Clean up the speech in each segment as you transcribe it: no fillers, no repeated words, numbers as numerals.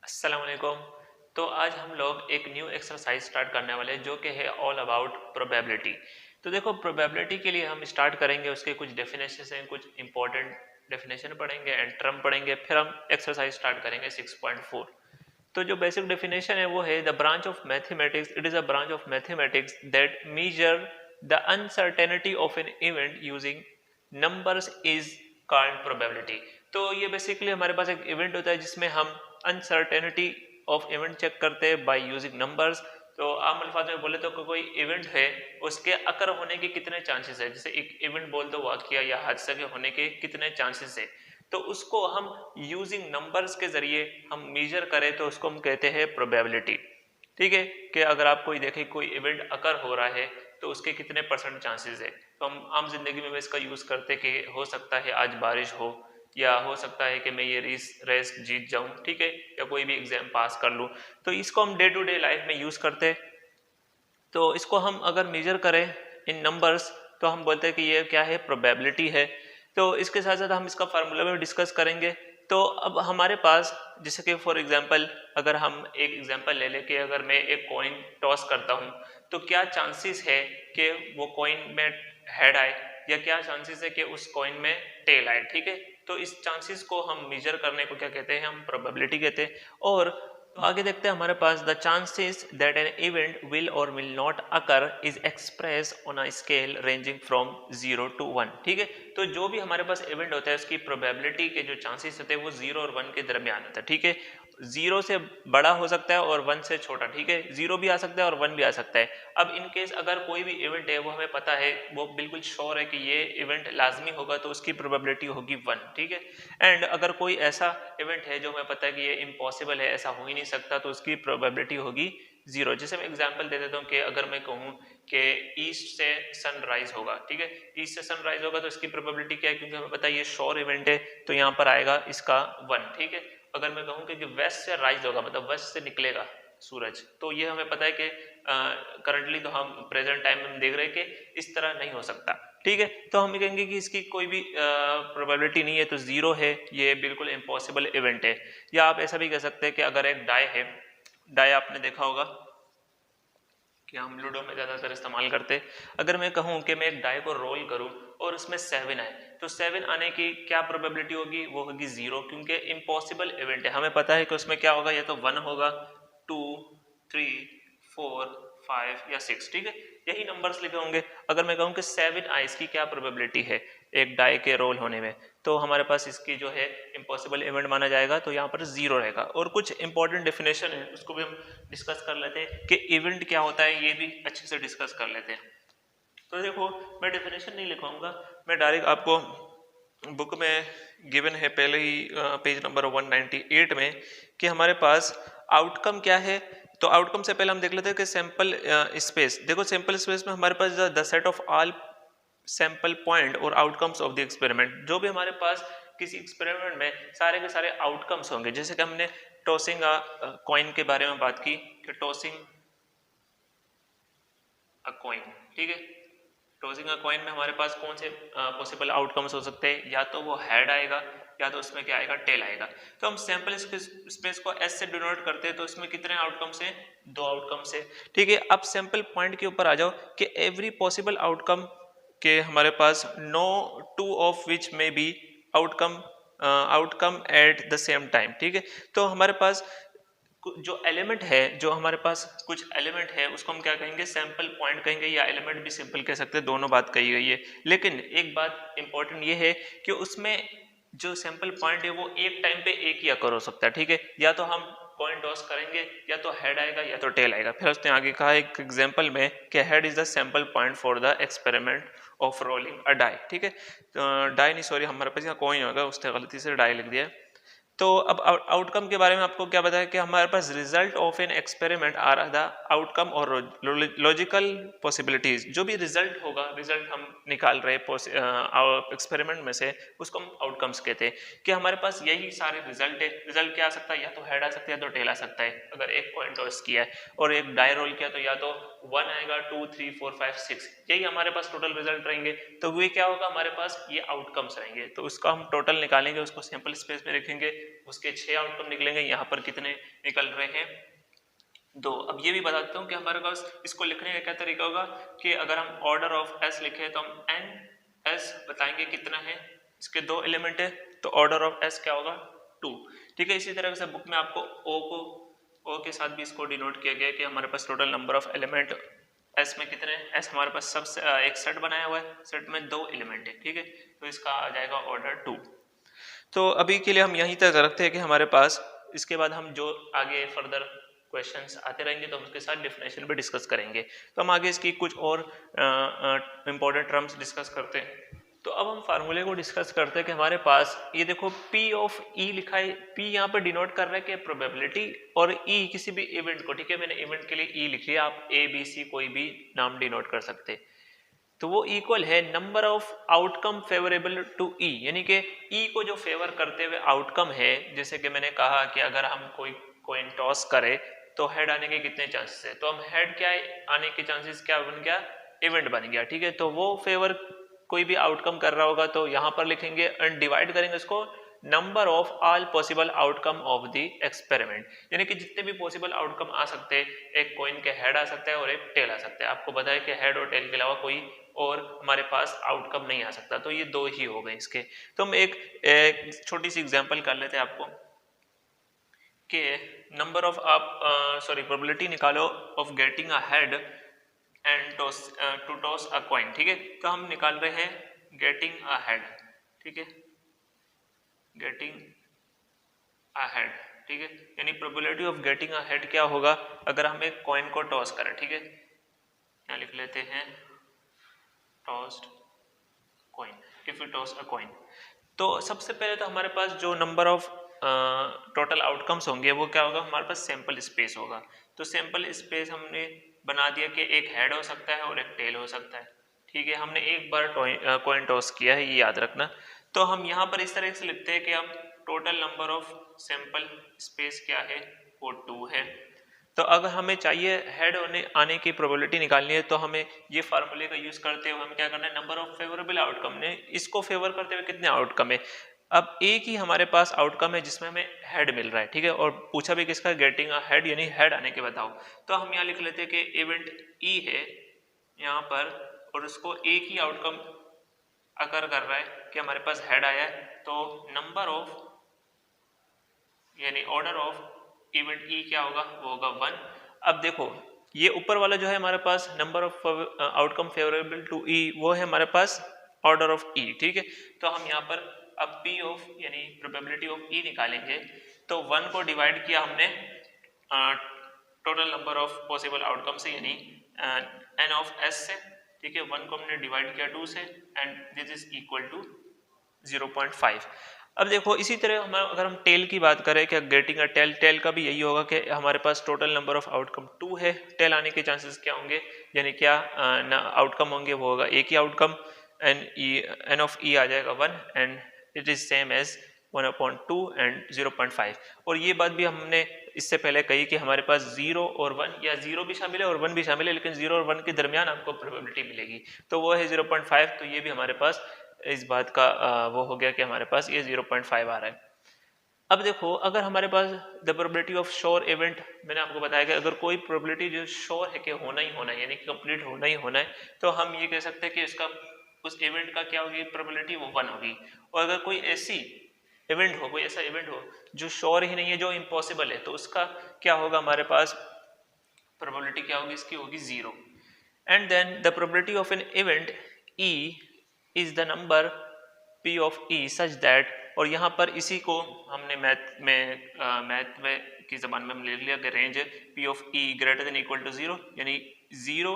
अस्सलाम वालेकुम। तो आज हम लोग एक न्यू एक्सरसाइज स्टार्ट करने वाले हैं जो कि है ऑल अबाउट प्रोबेबिलिटी। तो देखो प्रोबेबिलिटी के लिए हम स्टार्ट करेंगे, उसके कुछ डेफिनेशन हैं, कुछ इंपॉर्टेंट डेफिनेशन पढ़ेंगे एंड टर्म पढ़ेंगे, फिर हम एक्सरसाइज स्टार्ट करेंगे 6.4। तो जो बेसिक डेफिनेशन है वो है the branch of mathematics, it is a branch of mathematics that measure the uncertainty of an event using numbers is called probability. तो ये बेसिकली हमारे पास एक इवेंट होता है जिसमें हम अनसर्टेनिटी ऑफ इवेंट चेक करते हैं बाय यूजिंग नंबर्स। तो आम अल्फाज में बोले तो कोई इवेंट है, उसके अकर होने के कितने चांसेस है, जैसे एक इवेंट बोल दो वाकया या हादसा के होने के कितने चांसेस है, तो उसको हम यूजिंग नंबर्स के जरिए हम मेजर करें तो उसको हम कहते हैं प्रोबेबिलिटी। ठीक है, कि अगर आप कोई देखें कोई इवेंट अकर हो रहा है तो उसके कितने परसेंट चांसेस है, तो हम आम जिंदगी में इसका यूज करते कि हो सकता है आज बारिश हो, या हो सकता है कि मैं ये रेस जीत जाऊं, ठीक है, या कोई भी एग्जाम पास कर लूं। तो इसको हम डे टू डे लाइफ में यूज करते हैं। तो इसको हम अगर मेजर करें इन नंबर्स तो हम बोलते हैं कि ये क्या है, प्रोबेबिलिटी है। तो इसके साथ साथ हम इसका फार्मूला में डिस्कस करेंगे। तो अब हमारे पास जैसे कि फॉर एग्जांपल अगर हम एक एग्जांपल ले लें कि अगर मैं एक कॉइन टॉस करता हूं तो क्या चांसेस है कि वो कॉइन में हेड आए, या क्या चांसेस है कि उस कॉइन में टेल आए। ठीक है, तो इस चांसेस को हम मेजर करने को क्या कहते हैं, हम प्रोबेबिलिटी कहते हैं। और तो आगे देखते हैं हमारे पास the chances that an event will or will not occur is express on a scale ranging from 0 to 1। ठीक है, तो जो भी हमारे पास इवेंट होता है उसकी प्रोबेबिलिटी के जो चांसेस होते हैं वो 0 और 1 के दरमियान होता है। ठीक है, 0 से बड़ा हो सकता है और 1 से छोटा। ठीक है, 0 भी आ सकता है और 1 भी आ सकता है। अब इन केस अगर कोई भी इवेंट है वो हमें पता है, वो बिल्कुल श्योर है कि ये इवेंट लाजमी होगा, तो उसकी प्रोबेबिलिटी होगी 1। ठीक है, एंड अगर कोई ऐसा इवेंट है जो हमें पता है कि ये इम्पॉसिबल है, ऐसा हो ही नहीं सकता, तो उसकी प्रोबेबिलिटी होगी 0। जैसे मैं एग्जांपल दे देता हूँ कि अगर मैं कहूँ कि ईस्ट से सनराइज होगा, ठीक है, ईस्ट से सनराइज होगा तो इसकी प्रोबेबिलिटी क्या है, क्योंकि हमें पता है ये श्योर इवेंट है, तो यहाँ पर आएगा इसका 1। ठीक है, अगर मैं कहूँ कि वेस्ट से राइज होगा, मतलब वेस्ट से निकलेगा सूरज, तो ये हमें पता है कि करंटली तो हम प्रेजेंट टाइम में हम देख रहे हैं कि इस तरह नहीं हो सकता। ठीक है, तो हम कहेंगे कि इसकी कोई भी प्रोबेबिलिटी नहीं है, तो 0 है, ये बिल्कुल इम्पॉसिबल इवेंट है। या आप ऐसा भी कह सकते हैं कि अगर एक डाई है, डाई आपने देखा होगा कि हम लूडो में ज़्यादातर इस्तेमाल करते हैं। अगर मैं कहूँ कि मैं एक डाई को रोल करूँ और उसमें 7 आए, तो 7 आने की क्या प्रोबेबिलिटी होगी, वो होगी 0, क्योंकि इम्पॉसिबल इवेंट है। हमें पता है कि उसमें क्या होगा, या तो 1 होगा, 2, 3, 4, 5 या 6। ठीक है, यही नंबर्स लिखे होंगे। अगर मैं कहूँ कि 7 आइस की क्या प्रोबेबिलिटी है एक डाई के रोल होने में, तो हमारे पास इसकी जो है इम्पॉसिबल इवेंट माना जाएगा, तो यहाँ पर 0 रहेगा। और कुछ इंपॉर्टेंट डेफिनेशन है उसको भी हम डिस्कस कर लेते हैं कि इवेंट क्या होता है, ये भी अच्छे से डिस्कस कर लेते हैं। तो देखो मैं डेफिनेशन नहीं लिखवाऊंगा, मैं डायरेक्ट आपको बुक में गिवन है पहले ही पेज नंबर 198 में कि हमारे पास आउटकम क्या है। तो आउटकम से पहले हम देख लेते हैं कि सैंपल स्पेस। देखो सैंपल स्पेस में हमारे पास the set of all sample point or outcomes of the experiment, जो भी हमारे पास किसी एक्सपेरिमेंट में सारे के सारे आउटकम्स होंगे। जैसे कि हमने टॉसिंग कॉइन के बारे में बात की कि टॉसिंग अ कॉइन, ठीक है, टॉसिंग अ कॉइन में हमारे पास कौन से पॉसिबल आउटकम्स हो सकते हैं, या तो वो हेड आएगा या तो उसमें क्या आएगा, टेल आएगा। तो हम सैंपल स्पेस को एस से डिनोट करते हैं, तो इसमें कितने आउटकम्स हैं, 2 आउटकम्स है। ठीक है, अब सैंपल पॉइंट के ऊपर आ जाओ कि एवरी पॉसिबल आउटकम के हमारे पास no two of which may be outcome outcome at the same time. ठीक है, तो हमारे पास जो एलिमेंट है, जो हमारे पास कुछ एलिमेंट है उसको हम क्या कहेंगे, सैंपल पॉइंट कहेंगे, या एलिमेंट भी सिंपल कह सकते हैं, दोनों बात कही गई है। लेकिन एक बात इंपॉर्टेंट ये है कि उसमें जो सैंपल पॉइंट है वो एक टाइम पे एक ही अकर हो सकता है। ठीक है, या तो हम कॉइन टॉस करेंगे, या तो हेड आएगा या तो टेल आएगा। फिर उसने आगे कहा एक एग्जांपल में कि head is the sample point for the experiment of rolling a die. ठीक है, डाई नहीं, सॉरी, हमारे पास यहाँ कॉइन होगा, उसने गलती से डाई लिख दिया है। तो अब आउटकम के बारे में आपको क्या बताया कि हमारे पास result of an experiment are the outcome or logical possibilities. जो भी रिजल्ट होगा, रिजल्ट हम निकाल रहे एक्सपेरिमेंट में से, उसको हम आउटकम्स कहते हैं। कि हमारे पास यही सारे रिजल्ट है। रिजल्ट क्या आ सकता है, या तो हेड आ सकता है या तो टेल आ सकता है। अगर एक कॉइन टॉस किया है और एक डाई रोल किया तो या तो 1 आएगा, 2, 3, 4, 5, 6, यही हमारे पास टोटल रिजल्ट रहेंगे। तो वे क्या होगा, हमारे पास ये आउटकम्स रहेंगे। तो उसका हम टोटल निकालेंगे, उसको सैंपल स्पेस में रखेंगे, उसके 6 आउटकम निकलेंगे, यहाँ पर कितने निकल रहे हैं 2। अब ये भी बता देता हूँ कि हमारे पास इसको लिखने का क्या तरीका होगा कि अगर हम ऑर्डर ऑफ एस लिखे तो हम एन एस बताएंगे कितना है, इसके 2 एलिमेंट है तो ऑर्डर ऑफ एस क्या होगा 2। ठीक है, इसी तरह से बुक में आपको ओ के साथ भी इसको डिनोट किया गया कि हमारे पास total number of element S में कितने हैं। एस हमारे पास सबसे एक सेट बनाया हुआ है, सेट में 2 एलिमेंट है। ठीक है, तो इसका आ जाएगा ऑर्डर 2। तो अभी के लिए हम यहीं तक रखते हैं कि हमारे पास, इसके बाद हम जो आगे फर्दर क्वेश्चंस आते रहेंगे तो हम उसके साथ डेफिनेशन भी डिस्कस करेंगे। तो हम आगे इसकी कुछ और इंपॉर्टेंट टर्म्स डिस्कस करते हैं। तो अब हम फार्मूले को डिस्कस करते हैं कि हमारे पास ये देखो P ऑफ E लिखा है, P यहाँ पर डिनोट कर रहा है कि प्रोबेबिलिटी, और E किसी भी इवेंट को, ठीक है मैंने इवेंट के लिए E लिख लिया, आप A B C कोई भी नाम डिनोट कर सकते हैं। तो वो इक्वल है number of outcome favourable to E, यानी कि ई को जो फेवर करते हुए आउटकम है, जैसे कि मैंने कहा कि अगर हम कोई कॉइन टॉस करें तो हेड आने के कितने चांसेस है, तो हम हेड क्या है आने के चांसेस क्या बन गया, इवेंट बन गया। ठीक है, तो वो फेवर कोई भी आउटकम कर रहा होगा तो यहाँ पर लिखेंगे एंड डिवाइड करेंगे इसको number of all possible outcome of the experiment, यानी कि जितने भी पॉसिबल आउटकम आ सकते हैं, एक कॉइन के हेड आ सकता है और एक टेल आ सकता है। आपको बताया कि हेड और टेल के अलावा कोई और हमारे पास आउटकम नहीं आ सकता, तो ये 2 ही हो गए इसके। तो हम एक छोटी सी एग्जांपल कर लेते हैं आपको कि नंबर ऑफ प्रोबेबिलिटी निकालो of getting a head and to toss a coin. ठीक है, तो हम निकाल रहे हैं गेटिंग अ हेड। ठीक है, गेटिंग अ हेड, ठीक है, यानी probability of getting a head क्या होगा अगर हम एक कॉइन को टॉस करें। ठीक है, यहाँ लिख लेते हैं tossed coin, if you toss a coin. तो सबसे पहले तो हमारे पास जो नंबर ऑफ टोटल आउटकम्स होंगे वो क्या होगा, हमारे पास सैंपल स्पेस होगा। तो सैंपल स्पेस हमने बना दिया कि एक हेड हो सकता है और एक टेल हो सकता है। ठीक है, हमने एक बार कॉइन टॉस किया है, ये याद रखना। तो हम यहाँ पर इस तरह से लिखते हैं कि हम total number of sample space क्या है, वो 2 है। तो अगर हमें चाहिए हेड आने की प्रोबेबिलिटी निकालनी है तो हमें ये फार्मूले का यूज करते हुए हमें क्या करना है, नंबर ऑफ फेवरेबल आउटकम ने इसको फेवर करते हुए कितने आउटकम है। अब एक ही हमारे पास आउटकम है जिसमें हमें हेड मिल रहा है। ठीक है, और पूछा भी किसका, गेटिंग अ हेड, यानी हेड आने के बताओ। तो हम यहाँ लिख लेते हैं कि इवेंट ई है यहाँ पर, और उसको एक ही आउटकम अगर कर रहा है कि हमारे पास हेड आया है, तो नंबर ऑफ यानी ऑर्डर ऑफ इवेंट ई क्या होगा, वो होगा 1। अब देखो ये ऊपर वाला जो है हमारे पास number of outcome favourable to E, वो है हमारे पास ऑर्डर ऑफ ई। ठीक है, तो हम यहाँ पर अब पी ऑफ यानी प्रोबेबिलिटी ऑफ ई निकालेंगे। तो 1 को डिवाइड किया हमने total number of possible outcome से, यानी एन ऑफ एस से। ठीक है, 1 को हमने डिवाइड किया 2 से, and this is equal to 0.5। अब देखो इसी तरह हम अगर हम टेल की बात करें कि गेटिंग अ टेल, टेल का भी यही होगा कि हमारे पास टोटल नंबर ऑफ आउटकम 2 है, टेल आने के चांसेस क्या होंगे, यानी क्या आउटकम होंगे, वो होगा एक ही आउटकम, एन ऑफ ई आ जाएगा 1 and it is same as 1/2 and 0.5। और ये बात भी हमने इससे पहले कही कि हमारे पास 0 और 1, या 0 भी शामिल है और 1 भी शामिल है, लेकिन 0 और 1 के दरमियान आपको प्रोबेबिलिटी मिलेगी, तो वो है 0.5। तो ये भी हमारे पास इस बात का वो हो गया कि हमारे पास ये 0.5 आ रहा है। अब देखो अगर हमारे पास the probability of sure event, मैंने आपको बताया कि अगर कोई प्रोबेबिलिटी जो श्योर है कि होना ही होना है, यानी कि कंप्लीट होना ही होना है, तो हम ये कह सकते हैं कि इसका उस इवेंट का क्या होगी प्रोबेबिलिटी, वो 1 होगी। और अगर कोई ऐसी इवेंट हो, कोई ऐसा इवेंट हो जो श्योर ही नहीं है, जो इम्पॉसिबल है, तो उसका क्या होगा, हमारे पास प्रोबेबिलिटी क्या होगी, इसकी होगी 0। And then the probability of an event E is the number P of E such that, और यहाँ पर इसी को हमने मैथ में की जबान में हम ले लिया कि range P of E greater than equal to 0, यानी 0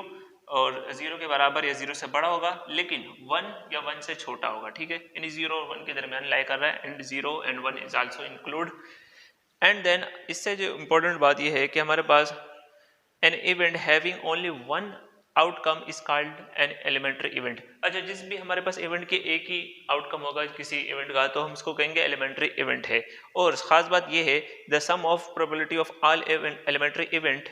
और 0 के बराबर या 0 से बड़ा होगा, लेकिन 1 या 1 से छोटा होगा। ठीक है, यानी 0 और 1 के दरमियान लाई कर रहा है, and 0 and 1 is also include. And then इससे जो इम्पोर्टेंट बात यह है कि हमारे पास an event having only 1 outcome is called an elementary event. अच्छा, जिस भी हमारे पास इवेंट की एक ही आउटकम होगा किसी इवेंट का, तो हम इसको कहेंगे एलिमेंट्री इवेंट है। और खास बात यह है the sum of probability of all elementary event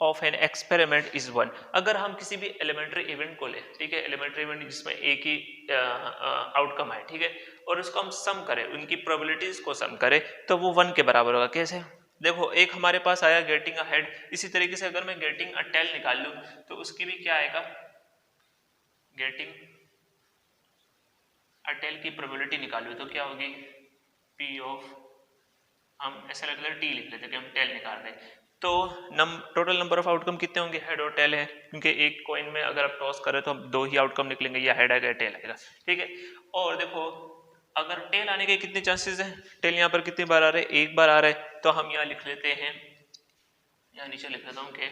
of an experiment is 1। अगर हम किसी भी एलिमेंट्री इवेंट को लें, ठीक है, एलिमेंट्री इवेंट जिसमें एक ही आउटकम है, ठीक है, और उसको हम सम करें, उनकी प्रोबेबिलिटीज को सम करें, तो वो 1 के बराबर होगा। कैसे? देखो, एक हमारे पास आया गेटिंग अ हेड, इसी तरीके से अगर मैं गेटिंग अ टेल निकाल लूं तो उसकी भी क्या आएगा, गेटिंग अ टेल की प्रोबेबिलिटी निकालूं तो क्या होगी, पी ऑफ, हम ऐसा लग रहा है टी लिख लेते कि हम टेल निकाल रहे हैं। तो टोटल नंबर ऑफ आउटकम कितने होंगे, हेड और टेल है, क्योंकि एक कॉइन में अगर आप टॉस करें तो दो ही आउटकम निकलेंगे, या हेड आएगा या टेल आएगा, ठीक है। और देखो, अगर टेल आने के कितने चांसेस हैं, टेल यहाँ पर कितनी बार आ रहे हैं, एक बार आ रहा है, तो हम यहाँ लिख लेते हैं, यहाँ नीचे लिख लेता हूँ कि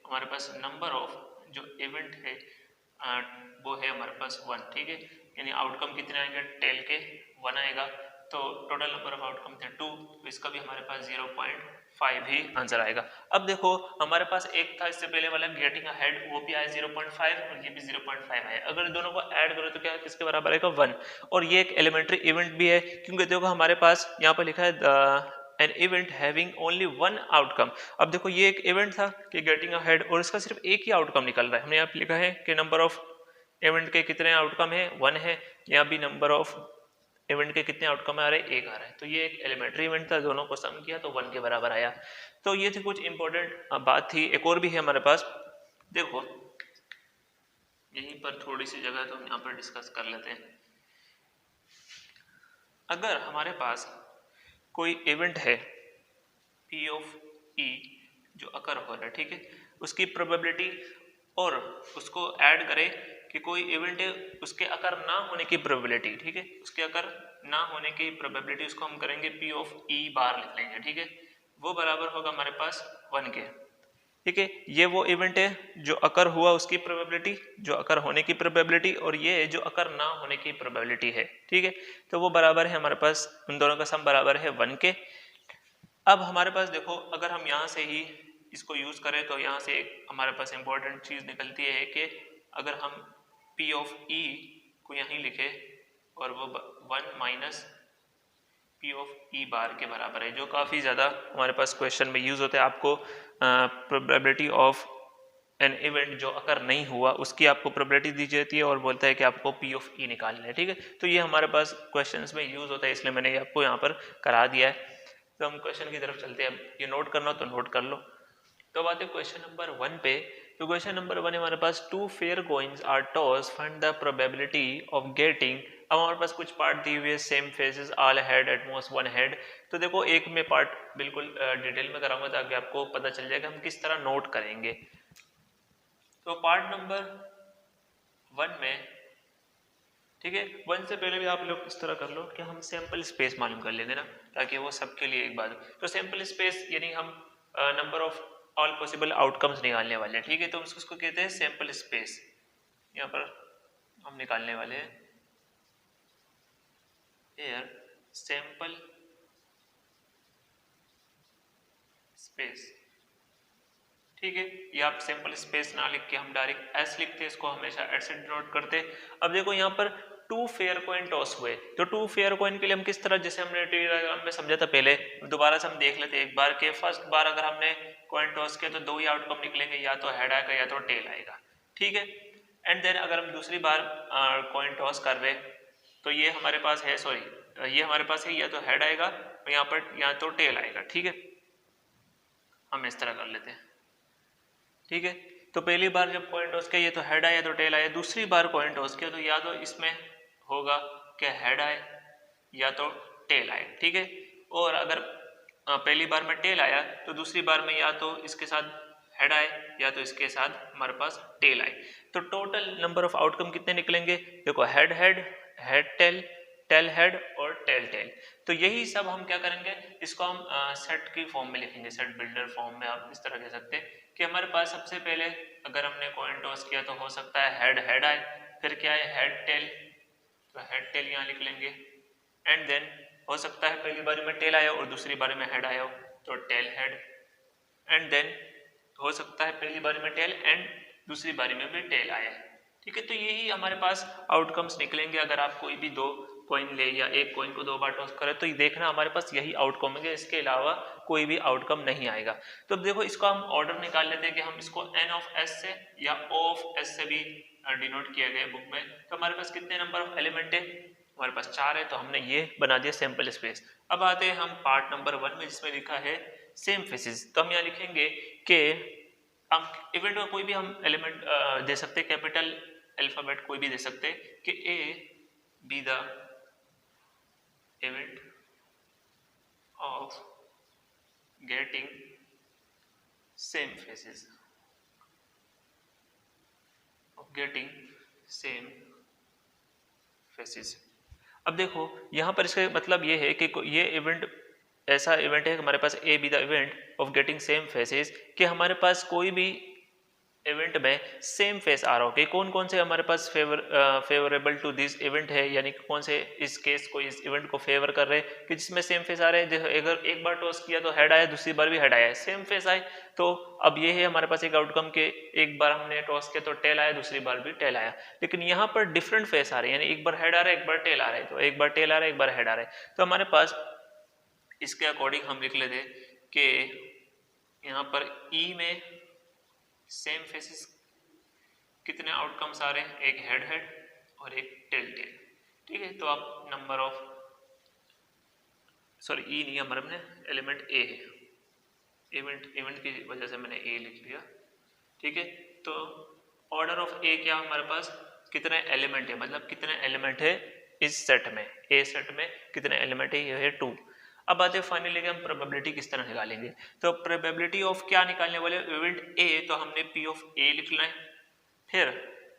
हमारे पास नंबर ऑफ जो इवेंट है वो है हमारे पास 1, ठीक है, यानी आउटकम कितने आएंगे, टेल के 1 आएगा, तो टोटल नंबर ऑफ आउटकम थे 2, तो इसका भी हमारे पास 0.5 ही आंसर आएगा। अब देखो, हमारे पास एक था इससे पहले वाला गेटिंग अ हेड, वो भी आया 0.5 और ये भी 0.5 आया। अगर दोनों को ऐड करो तो क्या किसके बराबर आएगा, 1। और ये एक एलिमेंट्री इवेंट भी है, क्योंकि देखो हमारे पास यहाँ पर लिखा है N event having only 1 outcome. अब देखो, ये एक इवेंट था कि गेटिंग अ हेड, और इसका सिर्फ एक ही आउटकम निकल रहा है। हमने यहाँ पे लिखा है कि नंबर ऑफ इवेंट के कितने आउटकम है, 1 है, यहाँ भी नंबर ऑफ इवेंट के कितने आउटकम आ रहे हैं, 1 आ रहा है। तो ये एक एलिमेंट्री इवेंट था, दोनों को सम किया तो 1 के बराबर आया। तो ये थी कुछ इंपॉर्टेंट बात थी। एक और भी है हमारे पास, देखो यहीं पर थोड़ी सी जगह तो हम यहाँ पर डिस्कस कर लेते हैं। अगर हमारे पास कोई इवेंट है P ऑफ E जो अकर हो रहा है, ठीक है, उसकी प्रोबेबिलिटी, और उसको ऐड करें कि कोई इवेंट है उसके अकर ना होने की प्रोबेबिलिटी, ठीक है, उसके अकर ना होने की प्रोबेबिलिटी उसको हम करेंगे P ऑफ E बार लिख लेंगे, ठीक है, वो बराबर होगा हमारे पास 1 के, ठीक है। ये वो इवेंट है जो अकर हुआ उसकी प्रोबेबिलिटी, जो अकर होने की प्रोबेबिलिटी, और ये जो अकर ना होने की प्रोबेबिलिटी है, ठीक है, तो वो बराबर है हमारे पास, उन दोनों का सम बराबर है 1 के। अब हमारे पास देखो, अगर हम यहाँ से ही इसको यूज करें तो यहाँ से एक हमारे पास इंपॉर्टेंट चीज निकलती है कि अगर हम P ऑफ E को यहीं लिखे और वो 1 माइनस P ऑफ E बार के बराबर है, जो काफ़ी ज़्यादा हमारे पास क्वेश्चन में यूज होता है। आपको प्रोबेबिलिटी ऑफ एन इवेंट जो अकर नहीं हुआ उसकी आपको प्रोबेबिलिटी दी जाती है और बोलता है कि आपको P ऑफ E निकालना है, ठीक है। तो ये हमारे पास क्वेश्चंस में यूज होता है, इसलिए मैंने ये आपको यहाँ पर करा दिया है। तो हम क्वेश्चन की तरफ चलते हैं। ये नोट करना हो तो नोट कर लो। तो बात है क्वेश्चन नंबर 1 पे। तो क्वेश्चन नंबर 1 हमारे पास 2 fair coins are toss, find the probability of getting. अब हमारे पास कुछ पार्ट दिए हुए, same faces, all head, at most 1 head. तो देखो, एक में पार्ट बिल्कुल डिटेल में कराऊंगा ताकि आपको पता चल जाएगा हम किस तरह नोट करेंगे। तो पार्ट नंबर 1 में, ठीक है, 1 से पहले भी आप लोग इस तरह कर लो कि हम सैंपल स्पेस मालूम कर लेंगे ना, ताकि वो सबके लिए एक बात हो। तो सैंपल स्पेस यानी हम number of all possible outcomes निकालने वाले हैं, ठीक है, तो उसको कहते हैं सैंपल स्पेस। यहाँ पर हम निकालने वाले हैं एयर सैंपल स्पेस, ठीक है। ये आप सैंपल स्पेस ना लिख के हम डायरेक्ट एस लिखते हैं, इसको हमेशा एस से डिनोट करते हैं। अब देखो, यहाँ पर 2 फेयर कॉइन टॉस हुए, तो 2 फेयर कॉइन के लिए हम किस तरह, जैसे हमने डायग्राम में समझा था पहले, दोबारा से हम देख लेते हैं एक बार के। फर्स्ट बार अगर हमने कॉइन टॉस किया तो 2 ही आउटकम निकलेंगे, या तो हेड आएगा या तो टेल आएगा, ठीक है। एंड देन अगर हम दूसरी बार कॉइन टॉस कर रहे तो ये हमारे पास है, सॉरी ये हमारे पास है, या तो हेड आएगा और यहाँ पर या तो टेल आएगा, ठीक है। हम इस तरह कर लेते हैं, ठीक है। तो पहली बार जब कॉइन टॉस किया ये तो हेड आया तो टेल आया, दूसरी बार कॉइन टॉस किया तो या तो इसमें होगा कि हेड आए या तो टेल आए, ठीक है। और अगर पहली बार में टेल आया तो दूसरी बार में या तो इसके साथ हेड आए या तो इसके साथ हमारे पास टेल आए। तो टोटल नंबर ऑफ आउटकम कितने निकलेंगे, देखो, head head, head tail, tail head और टेल टेल। तो यही सब हम क्या करेंगे, इसको हम सेट की फॉर्म में लिखेंगे, सेट बिल्डर फॉर्म में आप इस तरह कह सकते हैं कि हमारे पास सबसे पहले अगर हमने कॉइन टॉस किया तो हो सकता है हेड हेड आए, फिर क्या है हेड टेल, तो हेड टेल यहाँ लिख लेंगे। एंड देन हो सकता है पहली बारी में टेल आया और दूसरी बारी में हेड आया हो तो टेल हेड। एंड देन हो सकता है पहली बारी में टेल एंड दूसरी बारी में भी टेल आया, ठीक है। तो यही हमारे पास आउटकम्स निकलेंगे अगर आप कोई भी 2 कॉइन ले या एक कॉइन को 2 बार टॉस करे तो ये देखना हमारे पास यही आउटकम है, इसके अलावा कोई भी आउटकम नहीं आएगा। तो अब देखो इसको हम ऑर्डर निकाल लेते हैं कि हम इसको n ऑफ s से या o ऑफ s से भी डिनोट किया गया बुक में। तो हमारे पास कितने नंबर ऑफ एलिमेंट है, हमारे पास 4 है, तो हमने ये बना दिया सैंपल स्पेस। अब आते हैं हम पार्ट नंबर 1 में जिसमें लिखा है सेम फेसेस। तो हम यहाँ लिखेंगे कि हम इवेंट में कोई भी हम एलिमेंट दे सकते, कैपिटल अल्फाबेट कोई भी दे सकते कि ए be the event of getting same faces, of getting same faces. अब देखो यहाँ पर इसका मतलब ये है कि ये इवेंट ऐसा इवेंट है कि हमारे पास A be the event of getting same faces, कि हमारे पास कोई भी इवेंट में सेम फेस आ रहा हो कि कौन कौन से हमारे पास फेवरेबल टू दिस इवेंट है, यानी कौन से इस केस को इस इवेंट को फेवर कर रहे हैं कि जिसमें सेम फेस आ रहे हैं। अगर एक बार टॉस किया तो हेड आया, दूसरी बार भी हेड आया, सेम फेस आए। तो अब ये है हमारे पास एक आउटकम के एक बार हमने टॉस किया तो टेल आया, दूसरी बार भी टेल आया, लेकिन यहाँ पर डिफरेंट फेस आ रहे हैं, यानी एक बार हेड आ रहा है एक बार टेल आ रहा है, तो एक बार टेल आ रहा है एक बार हेड आ रहा है। तो हमारे पास इसके अकॉर्डिंग हम लिख लेते कि यहाँ पर ई में सेम फेसेस कितने आउटकम्स आ रहे हैं, एक हेड हेड और एक टेल टेल। ठीक है, तो आप नंबर ऑफ सॉरी ई नहीं, हमारे में एलिमेंट ए है, इवेंट की वजह से मैंने ए लिख लिया। ठीक है, तो ऑर्डर ऑफ ए क्या हमारे पास कितने एलिमेंट है, मतलब कितने एलिमेंट है इस सेट में, ए सेट में कितने एलिमेंट है, ये है 2। अब बात है फाइनली हम प्रोबेबिलिटी किस तरह निकालेंगे। तो प्रोबेबिलिटी ऑफ क्या निकालने वाले, इवेंट ए, तो हमने पी ऑफ ए लिखना है। फिर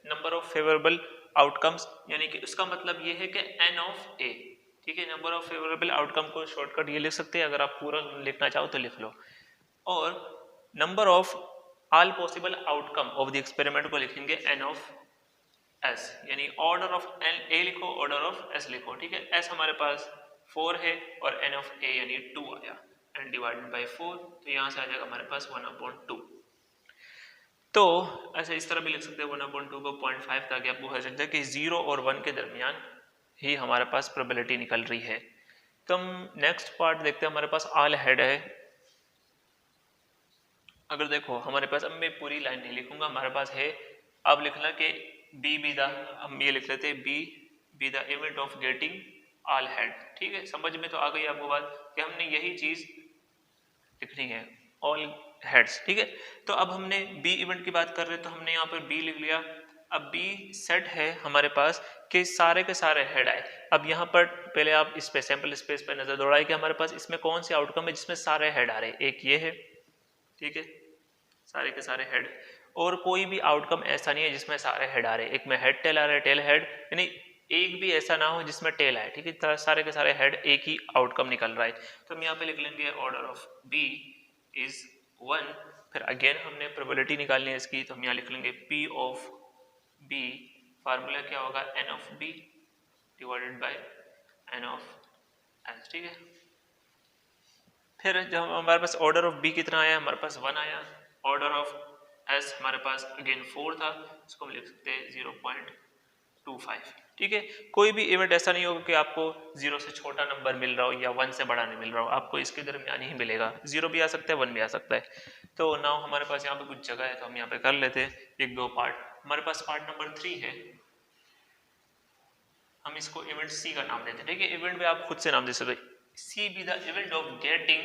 नंबर ऑफ फेवरेबल आउटकम्स, यानी कि उसका मतलब ये है कि एन ऑफ ए। ठीक है, नंबर ऑफ फेवरेबल आउटकम को शॉर्टकट ये लिख सकते हैं, अगर आप पूरा लिखना चाहो तो लिख लो। और number of all possible outcome of the experiment को लिखेंगे एन ऑफ एस, यानी ऑर्डर ऑफ एन ए लिखो, ऑर्डर ऑफ एस लिखो। ठीक है, एस हमारे पास 4 है और एन ऑफ ए यानी 2 आया, एन डिवाइडेड बाई 4, तो यहाँ से आ जाएगा हमारे पास 1/2। तो ऐसे इस तरह भी लिख सकते हैं 1/2 को 0.5, ताकि आपको हो सकता है कि 0 और 1 के दरमियान ही हमारे पास प्रोबेबिलिटी निकल रही है। तो हम नेक्स्ट पार्ट देखते हैं, हमारे पास ऑल हेड है। अगर देखो हमारे पास, अब मैं पूरी लाइन नहीं लिखूंगा, हमारे पास है, अब लिखना कि बी बी द, हम ये लिख लेते हैं B be the event of getting all head. ठीक है, समझ में तो आ गई आपको बात कि हमने यही चीज लिखनी है, ऑल हेड्स। ठीक है, तो अब हमने बी इवेंट की बात कर रहे हैं, तो हमने यहाँ पर बी लिख लिया। अब बी सेट है हमारे पास कि सारे के सारे हेड आए। अब यहाँ पर पहले आप इस पे सैंपल स्पेस पे नजर दौड़ाए कि हमारे पास इसमें कौन सी आउटकम है जिसमें सारे हेड आ रहे हैं, एक ये है। ठीक है, सारे के सारे हेड, और कोई भी आउटकम ऐसा नहीं है जिसमें सारे हेड आ रहे हैं, एक में हेड टेल आ रहा है, टेल हेड, यानी एक भी ऐसा ना हो जिसमें टेल आए। ठीक है, सारे के सारे हेड एक ही आउटकम निकल रहा है। तो हम यहाँ पे लिख लेंगे ऑर्डर ऑफ बी इज 1। फिर अगेन हमने प्रोबेबिलिटी निकालनी है इसकी, तो हम यहाँ लिख लेंगे पी ऑफ बी, फार्मूला क्या होगा, n of B divided by N of S. ठीक है, फिर जब हमारे पास ऑर्डर ऑफ बी कितना आया, हमारे पास 1 आया। ऑर्डर ऑफ एस हमारे पास अगेन 4 था, इसको हम लिख सकते हैं 0.25। ठीक है, कोई भी इवेंट ऐसा नहीं होगा कि आपको 0 से छोटा नंबर मिल रहा हो या 1 से बड़ा नहीं मिल रहा हो, आपको इसके दरमियान ही मिलेगा, 0 भी आ सकता है 1 भी आ सकता है। तो नाउ हमारे पास यहाँ पे कुछ जगह है, तो हम यहाँ पे कर लेते हैं एक दो पार्ट। हमारे पास पार्ट नंबर 3 है, हम इसको इवेंट सी का नाम देते हैं। ठीक है, इवेंट में आप खुद से नाम दे सकते, C be the event of getting,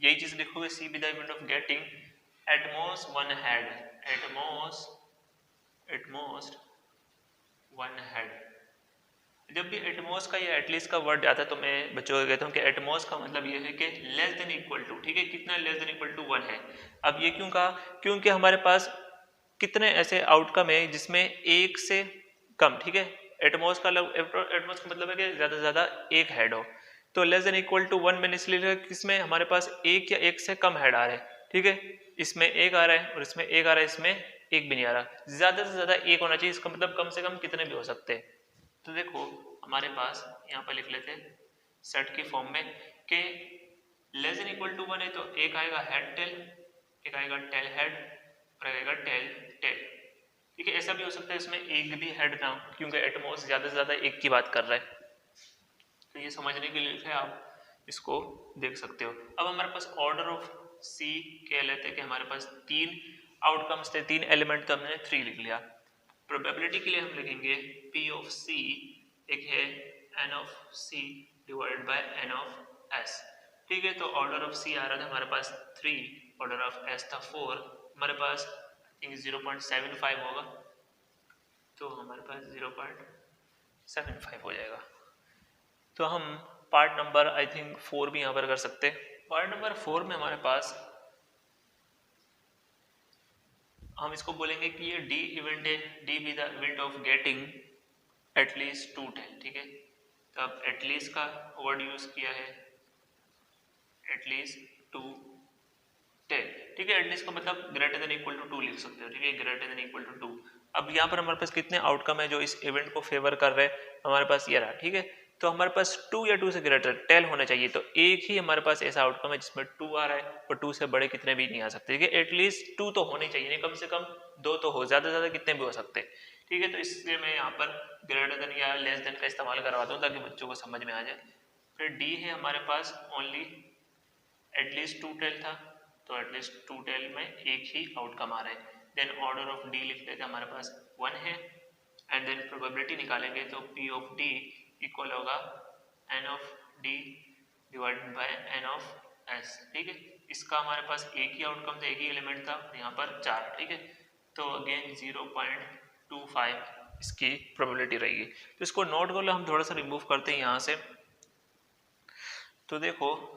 यही चीज लिखोगे, C be the event of getting at most 1 head, at most 1 head. जब भी एटमोस्ट का या एटलीस्ट का वर्ड आता है तो मैं बच्चों को कहता हूँ कि एटमोस्ट का मतलब ये है कि लेस देन इक्वल टू। ठीक है, कितना लेस देन इक्वल टू 1 है। अब ये क्यों कहा, क्योंकि हमारे पास कितने ऐसे आउटकम है जिसमें एक से कम, ठीक है, एटमोस्ट का मतलब है कि ज्यादा से ज्यादा एक हेड हो। तो लेस देन इक्वल टू 1 मैंने इसलिए लिखा किसमें हमारे पास एक या एक से कम हेड आ रहे हैं। ठीक है, इसमें एक आ रहा है और इसमें एक आ रहा है, इसमें एक भी नहीं आ रहा, ज्यादा से ज्यादा एक होना चाहिए, इसका मतलब कम से कम कितने भी हो सकते हैं। तो देखो हमारे पास यहाँ पर लिख लेते हैं सेट की फॉर्म में कि लेस देन इक्वल टू 1 है, तो एक आएगा हेड टेल, एक आएगा टेल हेड और आएगा टेल टेल। ठीक है, ऐसा भी हो सकता है इसमें एक भी हेड ना हो, क्योंकि एटमोस्ट ज्यादा से ज्यादा एक की बात कर रहा है। तो ये समझने के लिए आप इसको देख सकते हो। अब हमारे पास ऑर्डर ऑफ सी कह लेते हैं कि हमारे पास 3 आउटकम्स थे, 3 एलिमेंट, तो हमने 3 लिख लिया। प्रोबेबिलिटी के लिए हम लिखेंगे P ऑफ C एक है N of C divided bye N of S। ठीक है, तो ऑर्डर ऑफ C आ रहा था हमारे पास 3, ऑर्डर ऑफ S था 4, हमारे पास आई थिंक 0.75 होगा, तो हमारे पास 0.75 हो जाएगा। तो हम पार्ट नंबर आई थिंक 4 भी यहाँ पर कर सकते हैं। पार्ट नंबर 4 में हमारे पास हम इसको बोलेंगे कि ये डी इवेंट है, D be the event of getting at least 2 tail. ठीक है, तो अब एटलीस्ट का वर्ड यूज किया है, एटलीस्ट 2 टेल। ठीक है, एटलीस्ट का मतलब ग्रेटर देन इक्वल टू 2 लिख सकते हो। ठीक है, ग्रेटर देन इक्वल टू 2। अब यहाँ पर हमारे पास कितने आउटकम है जो इस इवेंट को फेवर कर रहे हैं, हमारे पास ये रहा। ठीक है, तो हमारे पास 2 या 2 से ग्रेटर टेल होना चाहिए, तो एक ही हमारे पास ऐसा आउटकम है जिसमें 2 आ रहा है और 2 से बड़े कितने भी नहीं आ सकते। ठीक है, एटलीस्ट 2 तो होने चाहिए, नहीं कम से कम 2 तो हो, ज्यादा से ज्यादा कितने भी हो सकते हैं। ठीक है, तो इसलिए मैं यहाँ पर ग्रेटर देन या लेस देन का इस्तेमाल करवाता हूँ ताकि बच्चों को समझ में आ जाए। फिर डी है हमारे पास ओनली एटलीस्ट 2 टेल था, तो एटलीस्ट 2 टेल में एक ही आउटकम आ रहा है। देन ऑर्डर ऑफ डी लिख लेते हैं, हमारे पास 1 है, एंड देन प्रोबेबिलिटी निकालेंगे तो P ऑफ D इक्वल होगा N of D divided by N of S। ठीक है, इसका हमारे पास एक ही आउटकम था, एक ही एलिमेंट था, यहाँ पर 4। ठीक है, तो अगेन 0.25 इसकी प्रोबेबिलिटी रहेगी। तो इसको नोट कर लो, हम थोड़ा सा रिमूव करते हैं यहाँ से। तो देखो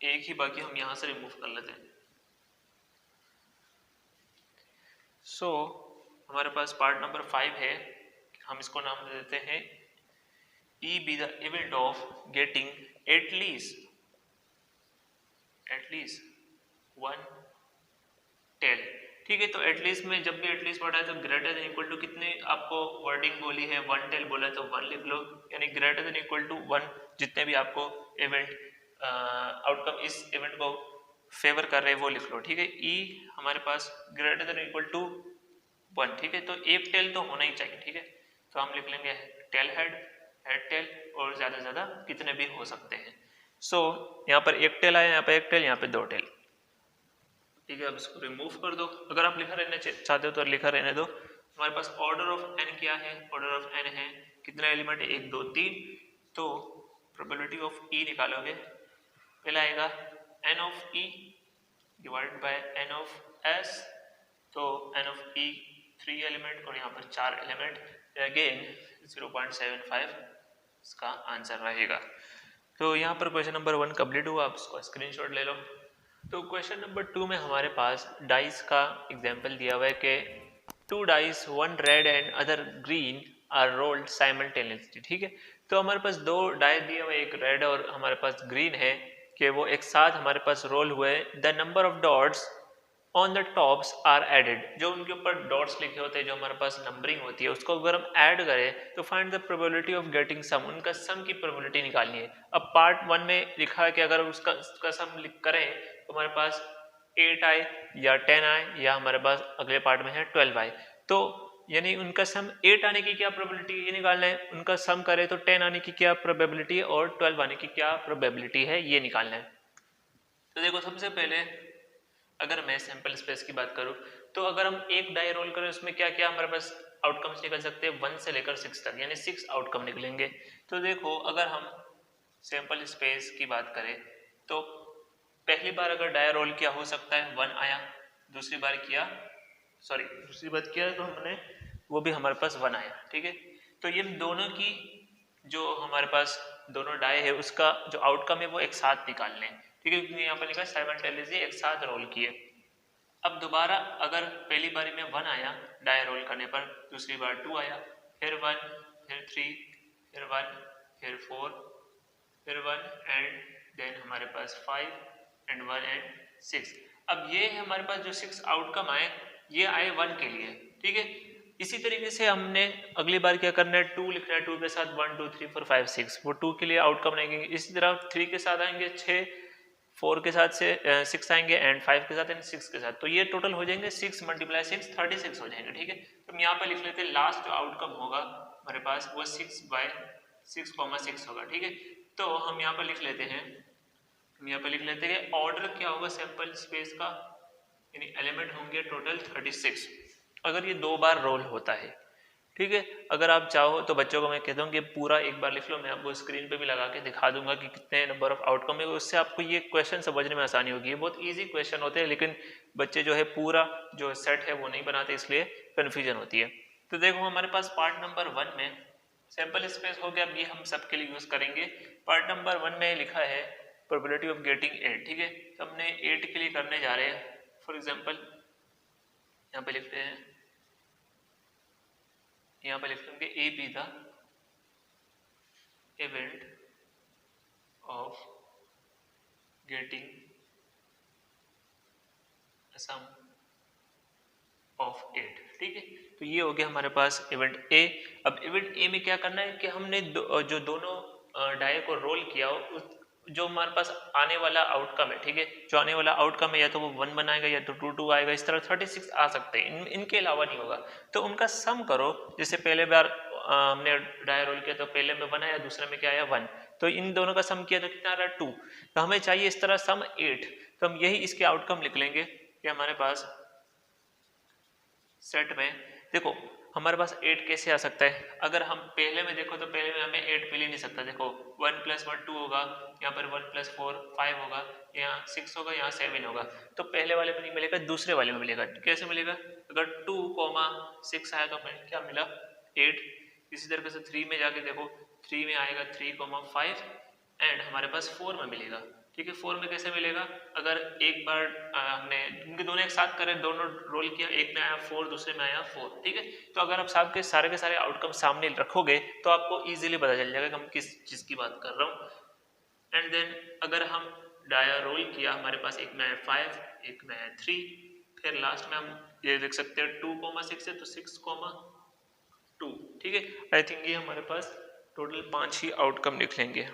एक ही बाकी हम यहाँ से रिमूव कर लेते हैं। सो हमारे पास पार्ट नंबर 5 है, हम इसको नाम दे देते हैं E be the event of getting at least 1 tail. ठीक है, तो एटलीस्ट में जब भी एटलीस्ट वर्ड आए तो ग्रेटर देन इक्वल टू कितने आपको वर्डिंग बोली है, 1 टेल बोला है तो 1 लिख लो, यानी ग्रेटर देन इक्वल टू 1 जितने भी आपको इवेंट आउटकम इस इवेंट को फेवर कर रहे हैं वो लिख लो। ठीक है, ई हमारे पास ग्रेटर देन इक्वल टू 1। ठीक है, तो एक टेल तो होना ही चाहिए। ठीक है, तो हम लिख लेंगे टेल हेड, हेड टेल, और ज्यादा से ज्यादा कितने भी हो सकते हैं। सो यहाँ पर एक टेल आया, यहाँ पर एक टेल, यहाँ पे 2 टेल। ठीक है, अब इसको रिमूव कर दो, अगर आप लिखा रहना चाहते हो तो लिखा रहने दो। हमारे पास ऑर्डर ऑफ एन क्या है, ऑर्डर ऑफ एन है कितना एलिमेंट है, 1 2 3, तो प्रोबेबिलिटी ऑफ ई निकालोगे, पहला आएगा n of E divided by N of S, तो एन ऑफ ई 3 एलिमेंट और यहाँ पर 4 एलिमेंट, अगेन 0.75 इसका आंसर रहेगा। तो यहाँ पर क्वेश्चन नंबर 1 कंप्लीट हुआ, आप इसको स्क्रीनशॉट ले लो। तो क्वेश्चन नंबर 2 में हमारे पास डाइस का एग्जाम्पल दिया हुआ है कि 2 dice, 1 red and other green are rolled simultaneously. ठीक है, तो हमारे पास 2 डाई दिए हुए, एक रेड और हमारे पास ग्रीन है, कि वो एक साथ हमारे पास रोल हुए। The number of dots on the tops are added, जो उनके ऊपर डॉट्स लिखे होते हैं, जो हमारे पास नंबरिंग होती है, उसको अगर हम ऐड करें तो find the probability of getting sum, उनका सम की प्रोबेबिलिटी निकालनी है। अब पार्ट 1 में लिखा है कि अगर उसका सम करें तो हमारे पास 8 आए या 10 आए, या हमारे पास अगले पार्ट में है 12 आए, तो यानी उनका सम 8 आने की क्या प्रोबेबिलिटी है ये निकालना है, उनका सम करे तो 10 आने की क्या प्रोबेबिलिटी है और 12 आने की क्या प्रोबेबिलिटी है ये निकालना है। तो देखो सबसे पहले अगर मैं सैंपल स्पेस की बात करूं तो अगर हम एक डाई रोल करें उसमें क्या क्या हमारे पास आउटकम्स निकल सकते हैं, 1 से लेकर 6 तक, यानी 6 आउटकम निकलेंगे। तो देखो अगर हम सैंपल स्पेस की बात करें तो पहली बार अगर डाई रोल किया हो सकता है 1 आया, दूसरी बार किया तो हमने वो भी हमारे पास 1 आया। ठीक है, तो ये दोनों की जो हमारे पास दोनों डाई है उसका जो आउटकम है वो एक साथ निकाल लें। ठीक है, क्योंकि यहाँ पर लिखा है साइमल्टेनियसली एक साथ रोल किए। अब दोबारा अगर पहली बारी में 1 आया डाई रोल करने पर, दूसरी बार 2 आया, फिर 1, फिर 3, फिर 1, फिर 4, फिर 1 एंड देन हमारे पास 5 एंड 1 एंड 6। अब ये है हमारे पास जो 6 आउटकम आए, ये आए 1 के लिए। ठीक है, इसी तरीके से हमने अगली बार क्या करना है, 2 लिखना है, 2 के साथ 1 2 3 4 5 6, वो 2 के लिए आउटकम रहेंगे। इसी तरह 3 के साथ आएंगे 6, 4 के साथ से 6 आएंगे एंड 5 के साथ एंड 6 के साथ, तो ये टोटल हो जाएंगे 6 × 6 36 हो जाएंगे। ठीक है, तो हम यहाँ पे लिख लेते हैं लास्ट जो आउटकम होगा हमारे पास वो 6/6 6,6 होगा। ठीक है, तो हम यहाँ पर लिख लेते हैं, ऑर्डर क्या होगा सैंपल स्पेस का, यानी एलिमेंट होंगे टोटल 36 अगर ये 2 बार रोल होता है। ठीक है, अगर आप चाहो तो बच्चों को मैं कहता हूँ कि पूरा एक बार लिख लो, मैं आपको स्क्रीन पे भी लगा के दिखा दूंगा कि कितने नंबर ऑफ आउटकम है, उससे आपको ये क्वेश्चन समझने में आसानी होगी। ये बहुत इजी क्वेश्चन होते हैं, लेकिन बच्चे जो है पूरा जो सेट है वो नहीं बनाते, इसलिए कन्फ्यूजन होती है। तो देखो हमारे पास पार्ट नंबर 1 में सैंपल स्पेस हो गया, ये हम सबके लिए यूज करेंगे। पार्ट नंबर 1 में लिखा है प्रोबेबिलिटी ऑफ गेटिंग 8। ठीक है, तो हमने 8 के लिए करने जा रहे हैं। फॉर एग्जाम्पल यहाँ पे लिखते हैं, यहाँ पे लिख लेंगे A be the event of getting sum of 8। ठीक है, तो ये हो गया हमारे पास इवेंट ए। अब इवेंट ए में क्या करना है कि हमने जो दोनों डाई को रोल किया, जो हमारे पास आने वाला आउटकम है, ठीक है, जो आने वाला आउटकम है या तो वो 1 बनाएगा या तो 2 आएगा, इस तरह 36 आ सकते हैं, इनके अलावा नहीं होगा। तो उनका सम करो, जैसे पहले बार हमने डाई रोल किया तो पहले में 1 आया, दूसरे में क्या आया 1, तो इन दोनों का सम किया तो कितना आ रहा है 2। तो हमें चाहिए इस तरह सम 8, तो हम यही इसके आउटकम लिख लेंगे कि हमारे पास सेट में देखो हमारे पास 8 कैसे आ सकता है। अगर हम पहले में देखो तो पहले में हमें 8 मिल ही नहीं सकता। देखो 1 + 1 2 होगा, यहाँ पर 1 + 4 5 होगा, यहाँ 6 होगा, यहाँ 7 होगा, तो पहले वाले में नहीं मिलेगा, दूसरे वाले में मिलेगा। कैसे मिलेगा, अगर 2,6 आया तो हमें क्या मिला 8। इसी तरीके से 3 में जाके देखो, 3 में आएगा 3,5 एंड हमारे पास 4 में मिलेगा। ठीक है, 4 में कैसे मिलेगा, अगर एक बार हमने इनके दोनों एक साथ करें, दोनों रोल किया, एक में आया 4 दूसरे में आया 4। ठीक है, तो अगर आप साहब के सारे आउटकम सामने रखोगे तो आपको इजीली पता चल जाएगा कि हम किस चीज की बात कर रहा हूँ। एंड देन अगर हम डाया रोल किया, हमारे पास एक में आया 5, एक में आया 3, फिर लास्ट में हम ये देख सकते हैं 2,6 है तो 6,2। ठीक है, आई थिंक ये हमारे पास टोटल 5 ही आउटकम लिख लेंगे।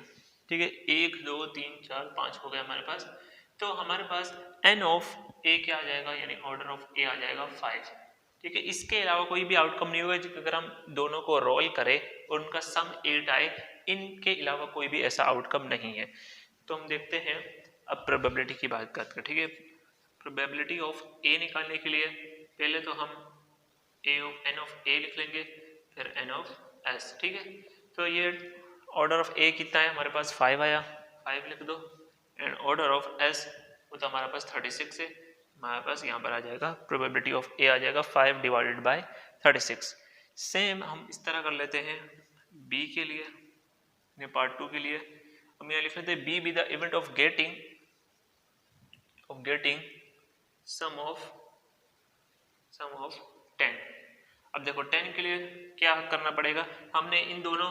ठीक है, 1 2 3 4 5 हो गया हमारे पास। तो हमारे पास n ऑफ a क्या आ जाएगा, यानी ऑर्डर ऑफ a आ जाएगा 5। ठीक है, इसके अलावा कोई भी आउटकम नहीं होगा। अगर हम दोनों को रोल करें और उनका सम 8 आए, इनके अलावा कोई भी ऐसा आउटकम नहीं है। तो हम देखते हैं अब प्रोबेबिलिटी की बात करते हैं। ठीक है, प्रोबेबिलिटी ऑफ a निकालने के लिए पहले तो हम n ऑफ a लिख लेंगे, फिर n ऑफ s। ठीक है, तो ये ऑर्डर ऑफ a कितना है, हमारे पास 5 आया, 5 लिख दो, एंड ऑर्डर ऑफ s वो तो हमारे पास 36 है, हमारे पास यहाँ पर आ जाएगा प्रोबेबिलिटी ऑफ a आ जाएगा 5 डिवाइडेड बाय 36। सेम हम इस तरह कर लेते हैं b के लिए, पार्ट 2 के लिए हम यहाँ लिख लेते हैं b B the event of getting sum of 10। अब देखो 10 के लिए क्या करना पड़ेगा, हमने इन दोनों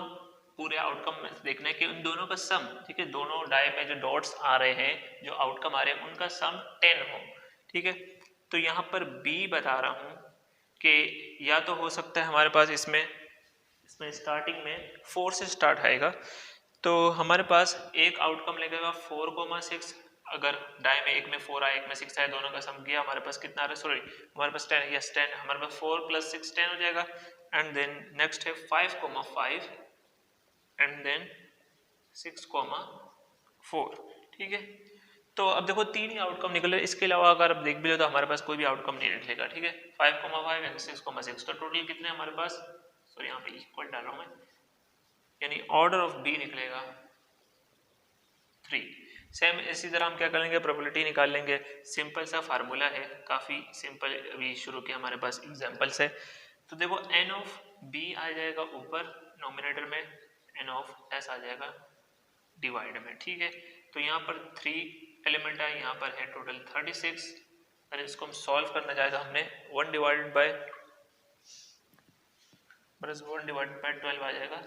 पूरे आउटकम में देखना है कि उन दोनों का सम, ठीक है, दोनों डाई पे जो डॉट्स आ रहे हैं, जो आउटकम आ रहे हैं, उनका सम 10 हो। ठीक है, तो यहाँ पर b बता रहा हूँ कि या तो हो सकता है हमारे पास इसमें स्टार्टिंग में 4 से स्टार्ट आएगा, तो हमारे पास एक आउटकम लगेगा 4,6। अगर डाई में एक में 4 आया, एक में 6 आया, दोनों का सम किया, हमारे पास कितना आ रहा है, सॉरी हमारे पास 10, यस 10, हमारे पास 4 + 6 10 हो जाएगा। एंड देन नेक्स्ट है 5,5 एंड देन 6,4। ठीक है, तो अब देखो 3 ही आउटकम निकले, इसके अलावा अगर आप देख भी लो तो हमारे पास कोई भी आउटकम नहीं निकलेगा। ठीक है, 5,5 एंड 6,6, तो टोटल कितने हमारे पास, सॉरी यहाँ पे इक्वल डाल रहा हूँ मैं, यानी ऑर्डर ऑफ b निकलेगा 3। सेम इसी तरह हम क्या करेंगे, प्रोबेबिलिटी निकाल लेंगे। सिंपल सा फार्मूला है, काफ़ी सिंपल, अभी शुरू किया, हमारे पास एग्जांपल्स है। तो देखो n ऑफ b आ जाएगा ऊपर नोमिनेटर में, n ऑफ s आ जाएगा डिवाइड में। ठीक है, तो यहाँ पर 3 एलिमेंट है, यहाँ पर है टोटल 36, और इसको हम सॉल्व करना चाहेगा हमने 1 डिवाइडेड बाय 12 आ जाएगा।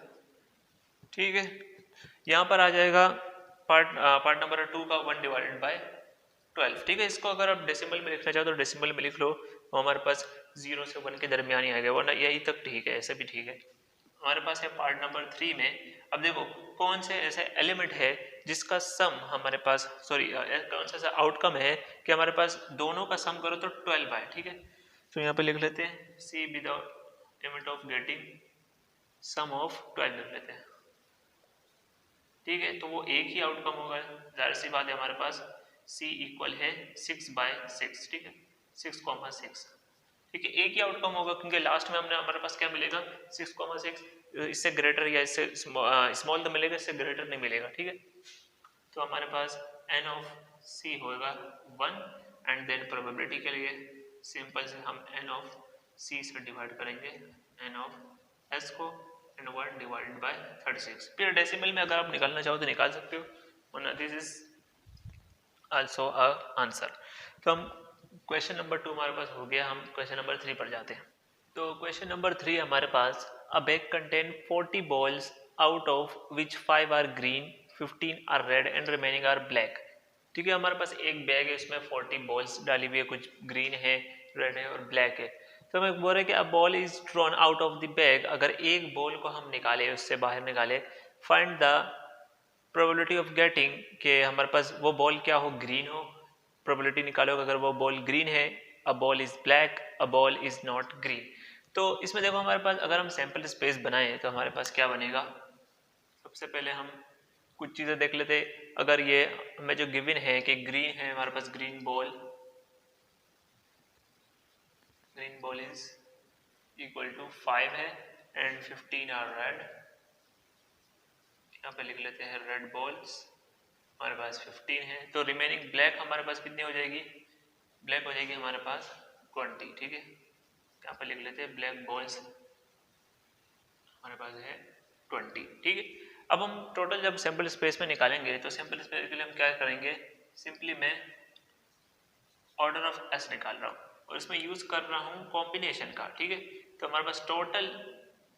ठीक है, यहाँ पर आ जाएगा पार्ट नंबर 2 का 1 डिवाइडेड बाय 12। ठीक है, इसको अगर आप डेसिमल में लिखना चाहो तो डेसिमल में लिख लो, तो हमारे पास 0 से 1 के दरमियान ही आएगा, वरना यही तक ठीक है, ऐसे भी ठीक है। हमारे पास है पार्ट नंबर 3 में, अब देखो कौन से ऐसे एलिमेंट है जिसका सम हमारे पास, सॉरी कौन सा ऐसा आउटकम है कि हमारे पास दोनों का सम करो तो 12 आए। ठीक है, तो यहाँ पे लिख लेते हैं C be the event of getting sum of 12 लिख लेते हैं। ठीक है, तो वो एक ही आउटकम होगा, जाहिर सी बात है हमारे पास C इक्वल है 6/6, ठीक है, 6,6, ठीक है, एक ही आउटकम होगा क्योंकि लास्ट में हमने हमारे पास क्या मिलेगा 6,6, इससे ग्रेटर या इससे स्मॉल तो मिलेगा, इससे ग्रेटर नहीं मिलेगा, ठीक है। तो हमारे पास n ऑफ C होगा 1 एंड देन प्रोबेबिलिटी के लिए सिंपल से हम n ऑफ C से डिवाइड करेंगे n ऑफ S को एंड 1 डिवाइडेड बाय 36, फिर डेसिमल में अगर आप निकालना चाहो तो निकाल सकते हो, वरना this is also a answer. तो हम क्वेश्चन नंबर 2 हमारे पास हो गया, हम क्वेश्चन नंबर 3 पर जाते हैं। तो क्वेश्चन नंबर 3 हमारे पास a bag contain 40 balls out of which 5 are green, 15 are red and remaining are black, ठीक है, हमारे पास एक बैग है, इसमें 40 बॉल्स डाली हुई है, कुछ ग्रीन है, रेड है और ब्लैक है। तो हमें बोल रहे हैं कि a ball is drawn out of the bag, अगर एक बॉल को हम निकाले, उससे बाहर निकाले, find the probability of getting, कि हमारे पास वो बॉल क्या हो, ग्रीन हो, प्रोबेबिलिटी निकालो अगर वो बॉल ग्रीन है, a ball is black, a ball is not green. तो इसमें देखो हमारे पास अगर हम सैंपल स्पेस बनाएं तो हमारे पास क्या बनेगा, सबसे पहले हम कुछ चीज़ें देख लेते, अगर ये हमें जो गिवन है कि ग्रीन है, हमारे पास green ball is equal to 5 है एंड 15 आर रेड, यहाँ पे लिख लेते हैं रेड बॉल्स हमारे पास 15 है, तो रिमेनिंग ब्लैक हमारे पास कितनी हो जाएगी, ब्लैक हो जाएगी हमारे पास 20, ठीक है, यहाँ पे लिख लेते हैं ब्लैक बॉल्स हमारे पास है 20, ठीक है। अब हम टोटल जब सैंपल स्पेस में निकालेंगे तो सैंपल स्पेस के लिए हम क्या करेंगे, सिंपली मैं ऑर्डर ऑफ एस निकाल रहा हूँ और इसमें यूज कर रहा हूँ कॉम्बिनेशन का, ठीक है। तो हमारे पास टोटल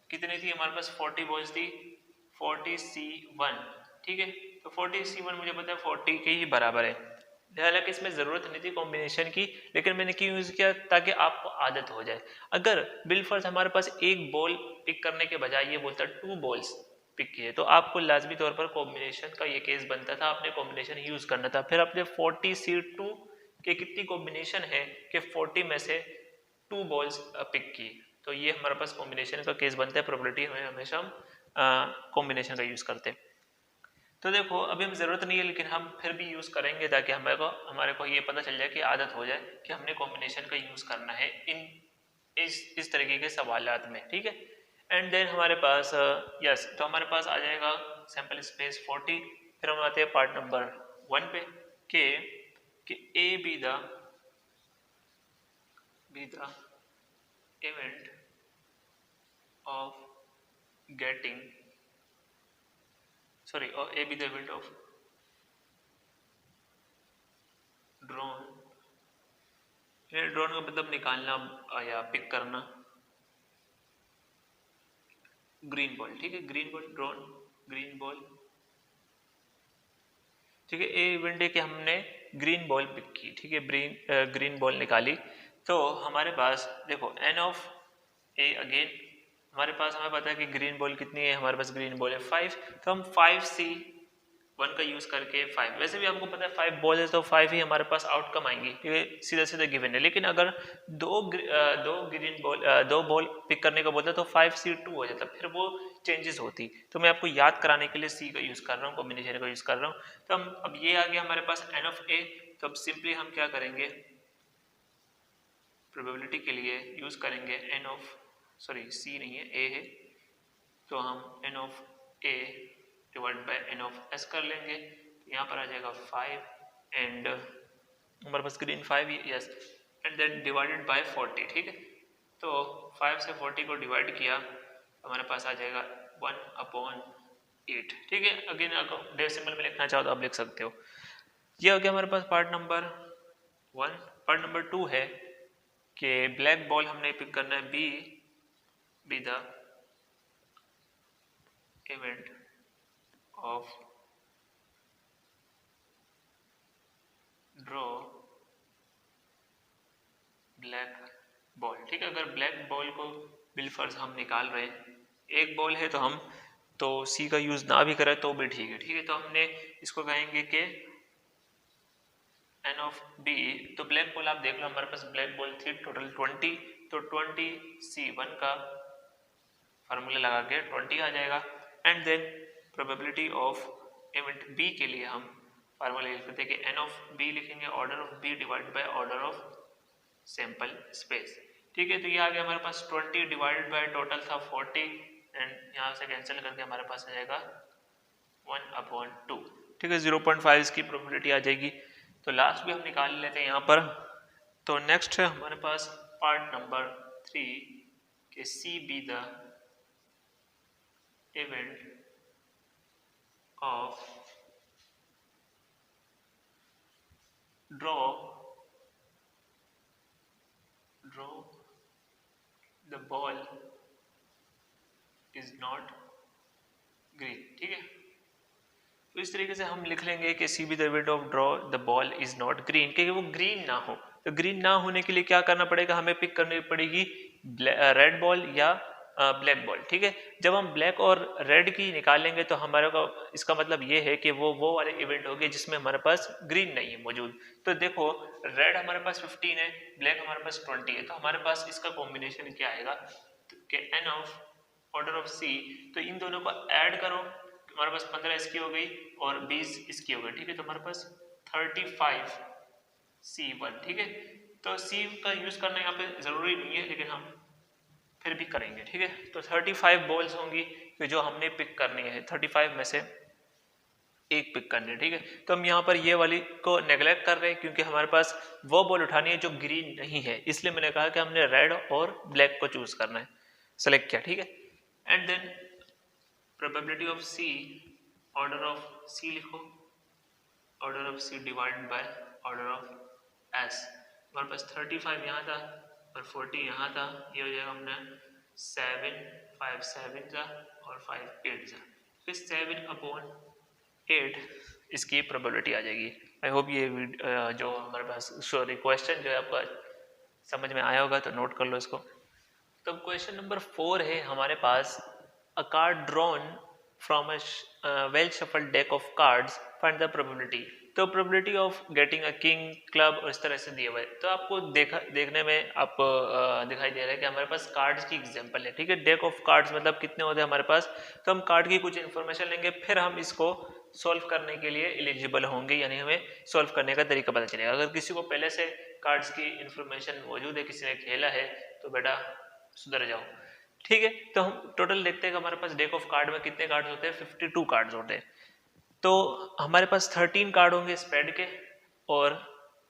कितनी थी, हमारे पास 40 बॉल्स थी, 40C1, ठीक है, तो 40C1 मुझे पता है 40 के ही बराबर है, हालांकि इसमें ज़रूरत नहीं थी कॉम्बिनेशन की, लेकिन मैंने क्यों यूज़ किया, ताकि आपको आदत हो जाए। अगर बिलफर्ज हमारे पास एक बॉल पिक करने के बजाय ये बोलता 2 बॉल्स पिक किए, तो आपको लाजमी तौर पर कॉम्बिनेशन का ये केस बनता था, आपने कॉम्बिनेशन यूज़ करना था, फिर आपने 40C2 के कितनी कॉम्बिनेशन है कि 40 में से 2 बॉल्स पिक की, तो ये हमारे पास कॉम्बिनेशन का केस बनता है, प्रोबेबिलिटी हमें हमेशा हम कॉम्बिनेशन का यूज़ करते हैं। तो देखो अभी हम ज़रूरत नहीं है, लेकिन हम फिर भी यूज़ करेंगे ताकि हमारे को ये पता चल जाए कि आदत हो जाए कि हमने कॉम्बिनेशन का यूज़ करना है इस तरीके के सवालात में, ठीक है। एंड देन हमारे पास यस, तो हमारे पास आ जाएगा सैंपल स्पेस 40, फिर हम आते हैं पार्ट नंबर 1 पे कि ए be the event of getting or A be the event of drawn, drawn का मतलब निकालना या पिक करना ग्रीन बॉल, ठीक है, green ball drawn green ball, ठीक है, ए इवेंट है कि हमने ग्रीन बॉल पिक की, ठीक है, ग्रीन बॉल निकाली, तो हमारे पास देखो एन ऑफ ए अगेन, हमारे पास हमें पता है कि ग्रीन बॉल कितनी है, हमारे पास ग्रीन बॉल है 5, तो हम 5C1 का यूज करके 5, वैसे भी आपको पता है 5 बॉल है तो 5 ही हमारे पास आउटकम आएंगी, ये सीधा सीधा गिवन है, लेकिन अगर दो बॉल पिक करने का बोलता तो 5C2 हो जाता, फिर वो चेंजेस होती, तो मैं आपको याद कराने के लिए सी का यूज कर रहा हूँ, कॉम्बिनेशन का यूज कर रहा हूँ। तो हम अब ये आ गया हमारे पास एन ऑफ ए, तो अब सिंपली हम क्या करेंगे, प्रोबेबिलिटी के लिए यूज करेंगे एन ऑफ सी नहीं है ए है, तो हम N of A divide by N of S कर लेंगे, यहाँ पर आ जाएगा 5 एंड हमारे पास green 5 yes, and then divided by 40, ठीक है, तो 5 से 40 को डिवाइड किया हमारे पास आ जाएगा 1/8, ठीक है, अगेन अगर डेसिमल में लिखना चाहो तो आप लिख सकते हो। ये हो गया हमारे पास पार्ट नंबर 1। पार्ट नंबर 2 है कि ब्लैक बॉल हमने पिक करना है B the event of draw black ball, ठीक है, अगर ब्लैक बॉल को बिलफर्ज हम निकाल रहे हैं, एक बॉल है तो हम तो सी का यूज ना भी करें तो भी ठीक है, ठीक है, तो हमने इसको कहेंगे कि एन ऑफ बी, तो ब्लैक बॉल आप देख लो हमारे पास ब्लैक बॉल थी टोटल 20, तो 20C1 का फार्मूला लगा के 20 आ जाएगा, and then probability of event B के लिए हम फार्मूला यूज करते हैं कि एन ऑफ बी लिखेंगे order of B divide by order of sample space. ठीक है, तो ये आ गया हमारे पास 20 डिवाइडेड बाय टोटल था 40 एंड यहाँ से कैंसिल करके हमारे पास आ जाएगा 1/2। ठीक है, 0.5 इसकी प्रोबेबिलिटी आ जाएगी। तो लास्ट भी हम निकाल लेते हैं यहाँ पर। तो नेक्स्ट है हमारे पास पार्ट नंबर 3 के C be the event of draw the ball is not green. ठीक है, तो इस तरीके से हम लिख लेंगे कि C be the event of draw the ball is not green, क्योंकि वो ग्रीन ना हो। तो ग्रीन ना होने के लिए क्या करना पड़ेगा, हमें पिक करनी पड़ेगी रेड बॉल या ब्लैक बॉल। ठीक है, जब हम ब्लैक और रेड की निकालेंगे तो हमारे को इसका मतलब ये है कि वो वाले इवेंट हो गए जिसमें हमारे पास ग्रीन नहीं है मौजूद। तो देखो रेड हमारे पास 15 है, ब्लैक हमारे पास 20 है, तो हमारे पास इसका कॉम्बिनेशन क्या आएगा कि एन ऑफ ऑर्डर ऑफ सी, तो इन दोनों को ऐड करो, हमारे पास 15 इसकी हो गई और 20 इसकी हो गई। ठीक है, तो हमारे पास 35 C1। ठीक है, तो C का यूज करना यहाँ पे जरूरी नहीं है, लेकिन हम फिर भी करेंगे। ठीक है, तो 35 बॉल्स होंगी कि जो हमने पिक करनी है, 35 में से एक पिक करनी है। ठीक है, तो हम यहाँ पर ये वाली को नेग्लेक्ट कर रहे हैं क्योंकि हमारे पास वो बॉल उठानी है जो ग्रीन नहीं है, इसलिए मैंने कहा कि हमने रेड और ब्लैक को चूज करना है, सेलेक्ट किया। ठीक है, and then probability of C, order of C लिखो, order of C divided by order of S। हमारे पास 35 यहाँ था और 40 यहाँ था, ये हो जाएगा हमने 7 5 7 जा और 5 8 जा, फिर 7/8 इसकी प्रोबेबिलिटी आ जाएगी। आई होप ये जो हमारे पास सॉरी क्वेश्चन जो है आपका समझ में आया होगा, तो नोट कर लो इसको। तो क्वेश्चन नंबर 4 है हमारे पास, a card drawn from a well shuffled deck of cards, find the probability. तो probability of getting a king club और इस तरह से दिए हुए, तो आपको देखने में आपको दिखाई दे रहा है कि हमारे पास कार्ड्स की एग्जांपल है। ठीक है, डेक ऑफ कार्ड्स मतलब कितने होते हैं हमारे पास, तो हम कार्ड की कुछ इन्फॉर्मेशन लेंगे, फिर हम इसको सॉल्व करने के लिए एलिजिबल होंगे, यानी हमें सॉल्व करने का तरीका पता चलेगा। अगर किसी को पहले से कार्ड्स की इन्फॉर्मेशन मौजूद है, किसी ने खेला है, तो बेटा सुधर जाओ। ठीक है, तो हम टोटल देखते हैं कि हमारे पास डेक ऑफ कार्ड में कितने कार्ड्स होते हैं, 52 कार्ड्स होते हैं। तो हमारे पास 13 कार्ड होंगे स्पेड के और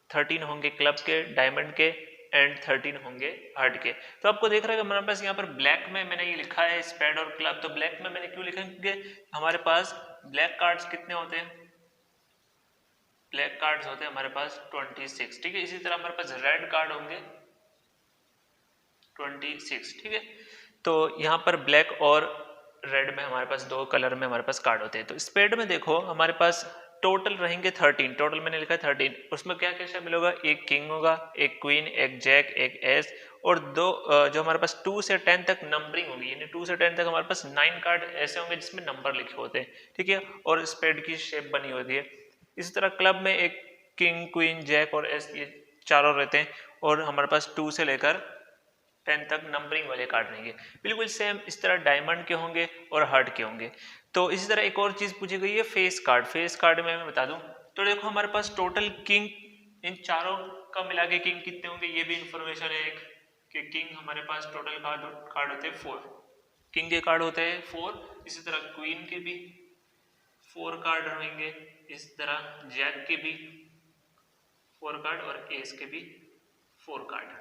13 होंगे क्लब के, डायमंड के एंड 13 होंगे हार्ट के। तो आपको देख रहा है कि हमारे पास यहाँ पर ब्लैक में मैंने ये लिखा है स्पेड और क्लब, तो ब्लैक में मैंने क्यों लिखा है क्योंकि हमारे पास ब्लैक कार्ड्स कितने होते हैं, ब्लैक कार्ड्स होते हैं हमारे पास 26। ठीक है, इसी तरह हमारे पास रेड कार्ड होंगे 26। ठीक है, तो यहाँ पर ब्लैक और रेड में हमारे पास दो कलर में हमारे पास कार्ड होते हैं। तो स्पेड में देखो हमारे पास टोटल रहेंगे 13, टोटल मैंने लिखा है 13, उसमें क्या क्या शामिल होगा, एक किंग होगा, एक क्वीन, एक जैक, एक एस और दो जो हमारे पास 2 से 10 तक नंबरिंग होगी, यानी 2 से 10 तक हमारे पास 9 कार्ड ऐसे होंगे जिसमें नंबर लिखे होते हैं। ठीक है, और स्पेड की शेप बनी होती है। इसी तरह क्लब में एक किंग, क्वीन, जैक और एस, ये चारों रहते हैं और हमारे पास 2 से लेकर 10 तक नंबरिंग वाले कार्ड रहेंगे। बिल्कुल सेम इस तरह डायमंड के होंगे और हार्ट के होंगे। तो इसी तरह एक और चीज पूछी गई है फेस कार्ड। फेस कार्ड में मैं बता दूं तो देखो हमारे पास टोटल किंग, इन चारों का मिला के किंग कितने होंगे, ये भी इंफॉर्मेशन है एक कि किंग हमारे पास टोटल कार्ड होते हैं 4, किंग के कार्ड होते हैं 4। इसी तरह क्वीन के भी 4 कार्ड रहेंगे, इस तरह जैक के भी 4 कार्ड और एस के भी 4 कार्ड।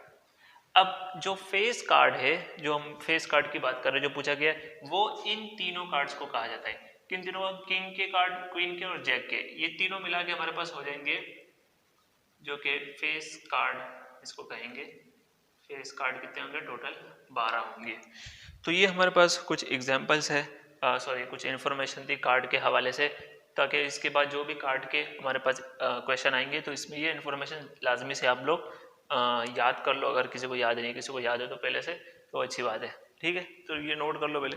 अब जो फेस कार्ड है, जो हम फेस कार्ड की बात कर रहे हैं, जो पूछा गया है, वो इन तीनों कार्ड्स को कहा जाता है। किन तीनों, किंग के कार्ड, क्वीन के और जैक के, ये तीनों मिला के हमारे पास हो जाएंगे जो कि फेस कार्ड इसको कहेंगे। फेस कार्ड कितने होंगे, टोटल 12 होंगे। तो ये हमारे पास कुछ एग्जांपल्स है, सॉरी कुछ इन्फॉर्मेशन थी कार्ड के हवाले से, ताकि इसके बाद जो भी कार्ड के हमारे पास क्वेश्चन आएंगे तो इसमें ये इन्फॉर्मेशन लाजमी से आप लोग याद कर लो। अगर किसी को याद नहीं, किसी को याद है तो पहले से, तो अच्छी बात है। ठीक है, तो ये नोट कर लो पहले।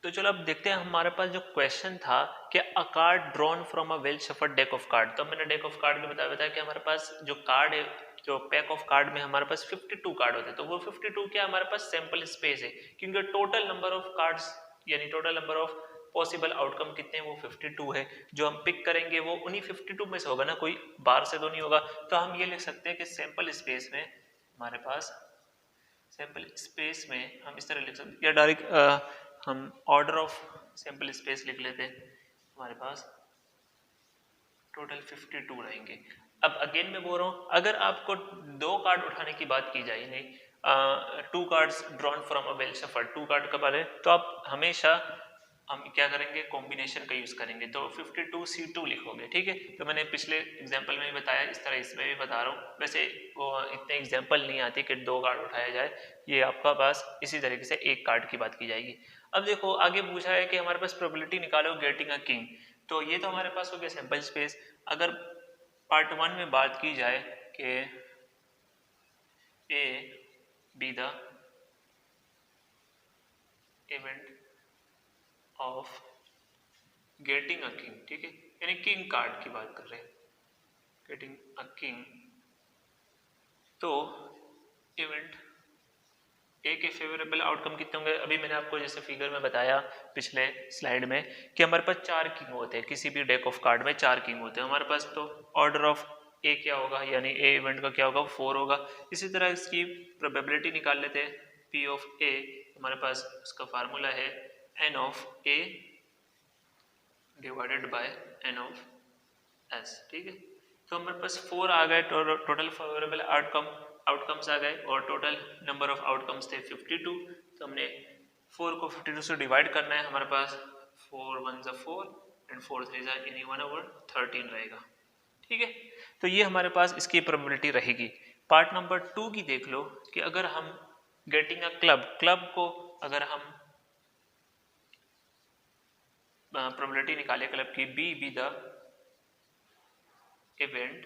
तो चलो अब देखते हैं हमारे पास जो क्वेश्चन था कि अ card drawn from a well shuffled deck of card. तो मैंने डेक ऑफ कार्ड में बताया कि हमारे पास जो कार्ड है, जो पैक ऑफ कार्ड में हमारे पास 52 कार्ड होते हैं। तो वो 52 क्या हमारे पास सैंपल स्पेस है, क्योंकि टोटल नंबर ऑफ कार्ड्स यानी total number of possible outcome कितने हैं, वो 52 है। जो हम पिक करेंगे वो उन्हीं 52 में से होगा ना, कोई बाहर से तो नहीं होगा। तो हम ये लिख सकते हैं कि सैंपल स्पेस में हमारे पास, सैंपल स्पेस में हम इस तरह लिख सकते हैं, या डायरेक्ट हम ऑर्डर ऑफ सैंपल स्पेस लिख लेते हैं, हमारे पास टोटल 52 रहेंगे। अब अगेन मैं बोल रहा हूँ, अगर आपको 2 कार्ड उठाने की बात की जाए, नहीं 2 cards drawn from a well shuffle, 2 card कब आ रहे, तो आप हमेशा हम क्या करेंगे, कॉम्बिनेशन का यूज करेंगे, तो 52C2 लिखोगे, ठीक है। तो मैंने पिछले एग्जांपल में भी बताया, इस तरह इसमें भी बता रहा हूँ। वैसे वो इतने एग्जांपल नहीं आती कि 2 कार्ड उठाया जाए, ये आपका पास इसी तरीके से 1 कार्ड की बात की जाएगी। अब देखो आगे पूछा है कि हमारे पास प्रोबेबिलिटी निकालो गेटिंग अ किंग, तो ये तो हमारे पास हो गया सैंपल स्पेस। अगर पार्ट 1 में बात की जाए कि ए be the event of getting a king, ठीक है, यानी किंग कार्ड की बात कर रहे हैं, गेटिंग अ किंग, तो इवेंट ए के फेवरेबल आउटकम कितने होंगे। अभी मैंने आपको जैसे फिगर में बताया पिछले स्लाइड में कि हमारे पास 4 किंग होते हैं, किसी भी डेक ऑफ कार्ड में 4 किंग होते हैं हमारे पास, तो ऑर्डर ऑफ ए क्या होगा, यानी ए इवेंट का क्या होगा, 4 होगा। इसी तरह इसकी प्रोबेबिलिटी निकाल लेते हैं, पी ऑफ ए, हमारे पास उसका फार्मूला है n of A divided by N of S, ठीक है। तो हमारे पास 4 आ गए, टोटल फेवरेबल आउटकम्स आ गए, और टोटल नंबर ऑफ आउटकम्स थे 52। तो हमने 4 को 52 से डिवाइड करना है, हमारे पास 4 1 जा 4 एंड 4 3 जा यानी 1/13 रहेगा, ठीक है। तो ये हमारे पास इसकी प्रोबेबिलिटी रहेगी। पार्ट नंबर 2 की देख लो कि अगर हम गेटिंग अ क्लब को अगर हम प्रोबेबिलिटी निकाले क्लब की, B the event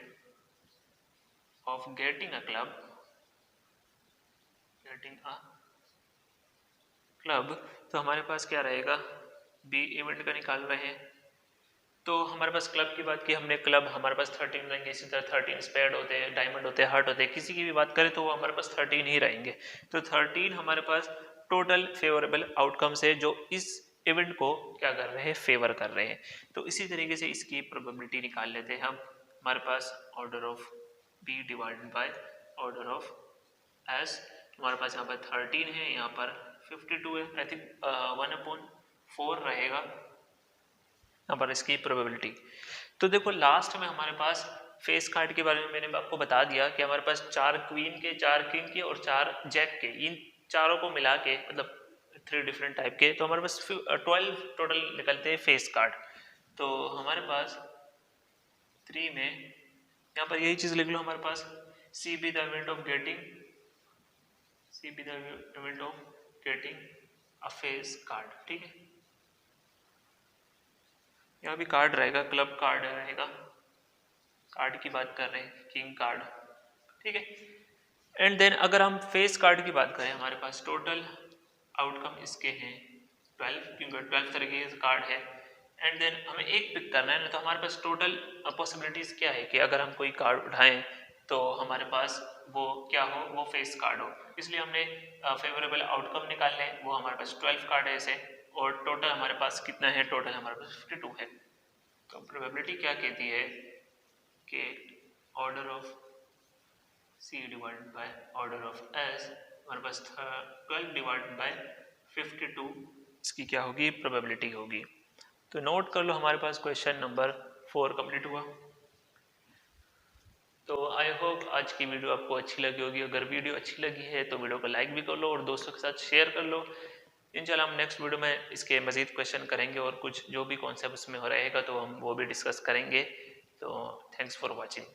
of getting a club, तो हमारे पास क्या रहेगा, बी इवेंट का निकाल रहे हैं, तो हमारे पास क्लब की बात की हमने, क्लब हमारे पास 13 रहेंगे। इसी तरह 13 स्पेड होते हैं, डायमंड होते हैं, हार्ट होते हैं, किसी की भी बात करें तो वो हमारे पास 13 ही रहेंगे। तो 13 हमारे पास टोटल फेवरेबल आउटकम्स है जो इस इवेंट को क्या कर रहे हैं, फेवर कर रहे हैं। तो इसी तरीके से इसकी प्रोबेबिलिटी निकाल लेते हैं हम। हमारे पास order of B divided by order of S, हमारे पास यहाँ पर 13 है, यहाँ पर 52 है, आई थिंक 1/4 रहेगा यहाँ पर इसकी प्रोबेबिलिटी। तो देखो लास्ट में हमारे पास फेस कार्ड के बारे में मैंने आपको बता दिया कि हमारे पास 4 क्वीन के, 4 किंग के और 4 जैक के, इन चारों को मिला के मतलब 3 डिफरेंट टाइप के, तो हमारे पास 12 टोटल निकलते हैं फेस कार्ड। तो हमारे पास 3 में यहाँ पर यही चीज लिख लो, हमारे पास C be the event of getting, C be the event of getting a face card, ठीक है। यहाँ भी कार्ड रहेगा, क्लब कार्ड रहेगा, कार्ड की बात कर रहे हैं, किंग कार्ड, ठीक है। एंड देन अगर हम फेस कार्ड की बात करें, हमारे पास टोटल आउटकम इसके हैं 12, क्योंकि 12 तरीके के कार्ड है। एंड देन हमें एक पिक करना है ना, तो हमारे पास टोटल पॉसिबिलिटीज क्या है कि अगर हम कोई कार्ड उठाएं तो हमारे पास वो क्या हो, वो फेस कार्ड हो। इसलिए हमने फेवरेबल आउटकम निकालने हैं, वो हमारे पास 12 कार्ड है ऐसे, और टोटल हमारे पास कितना है, टोटल हमारे पास 52 है। तो प्रोबेबिलिटी क्या कहती है कि order of C divided by order of S, हमारे पास 12 डिवाइडेड बाय 52 इसकी क्या होगी, प्रोबेबिलिटी होगी। तो नोट कर लो, हमारे पास क्वेश्चन नंबर 4 कंप्लीट हुआ। तो आई होप आज की वीडियो आपको अच्छी लगी होगी। अगर वीडियो अच्छी लगी है तो वीडियो को लाइक भी कर लो और दोस्तों के साथ शेयर कर लो। इंशाल्लाह हम नेक्स्ट वीडियो में इसके मजीद क्वेश्चन करेंगे और कुछ जो भी कॉन्सेप्ट उसमें हो रहेगा तो हम वो भी डिस्कस करेंगे। तो थैंक्स फॉर वॉचिंग।